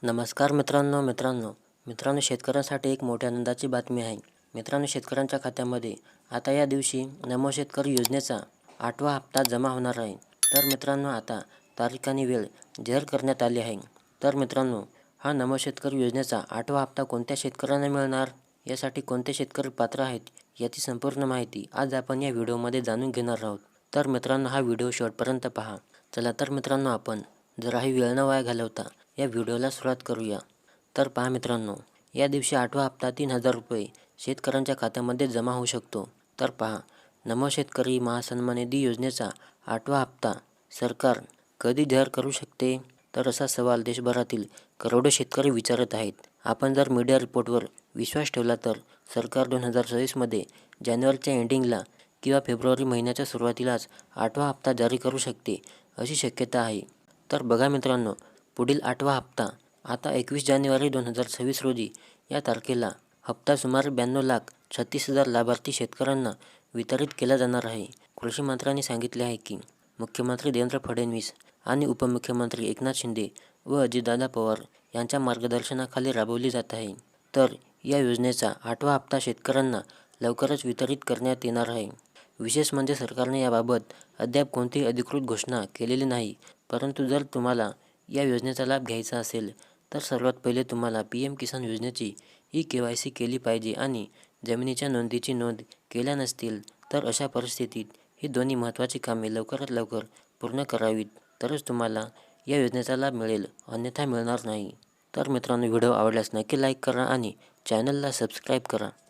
नमस्कार मित्रांनो शेतकऱ्यांसाठी एक मोठ्या आनंदाची बातमी आहे. मित्रांनो, शेतकऱ्यांच्या खात्यामध्ये आता या दिवशी नमो शेतकरी योजनेचा 8वा हप्ता जमा होणार आहे. तर मित्रांनो, आता तारीख आणि वेळ जाहीर करण्यात आली आहे. तर मित्रांनो, हा नमो शेतकरी योजनेचा 8वा हप्ता कोणत्या शेतकऱ्यांना मिळणार, यासाठी कोणते शेतकरी पात्र आहेत, याची संपूर्ण माहिती आज आपण या व्हिडिओमध्ये जाणून घेणार आहोत. तर मित्रांनो, हा व्हिडिओ शेवटपर्यंत पहा. चला तर मित्रांनो, आपण जराही वेळ न वाया घालवता या व्हिडिओला सुरुवात करूया. तर पहा मित्रांनो, या दिवशी 8वा हप्ता 3,000 रुपये शेतकऱ्यांच्या खात्यामध्ये जमा होऊ शकतो. तर पहा, नमो शेतकरी महासन्मान निधी योजनेचा 8वा हप्ता सरकार कधी जाहीर करू शकते, तर असा सवाल देशभरातील करोडो शेतकरी विचारत आहेत. आपण जर मीडिया रिपोर्टवर विश्वास ठेवला तर सरकार 2026मध्ये जानेवारीच्या एंडिंगला किंवा फेब्रुवारी महिन्याच्या सुरुवातीलाच 8वा हप्ता जारी करू शकते, अशी शक्यता आहे. तर बघा मित्रांनो, पुढील 8वा हप्ता आता 21 जानेवारी 2026 रोजी या तारखेला हप्ता सुमारे 92,36,000 लाभार्थी शेतकऱ्यांना वितरित केला जाणार आहे. कृषी मंत्र्यांनी सांगितले आहे की मुख्यमंत्री देवेंद्र फडणवीस आणि उपमुख्यमंत्री एकनाथ शिंदे व अजितदादा पवार यांच्या मार्गदर्शनाखाली राबवली जात आहे. तर या योजनेचा 8वा हप्ता शेतकऱ्यांना लवकरच वितरित करण्यात येणार आहे. विशेष म्हणजे सरकारने याबाबत अद्याप कोणतीही अधिकृत घोषणा केलेली नाही. परंतु जर तुम्हाला या योजनेचा लाभ घ्यायचा असेल तर सर्वात पहिले तुम्हाला PM किसान योजनेची KYC केली पाहिजे आणि जमिनीच्या नोंदीची नोंद केल्या नसतील तर अशा परिस्थितीत ही दोन्ही महत्त्वाची कामे लवकरात लवकर पूर्ण करावीत, तरच तुम्हाला या योजनेचा लाभ मिळेल, अन्यथा मिळणार नाही. तर मित्रांनो, व्हिडिओ आवडल्यास नक्की लाईक करा आणि चॅनलला सबस्क्राईब करा.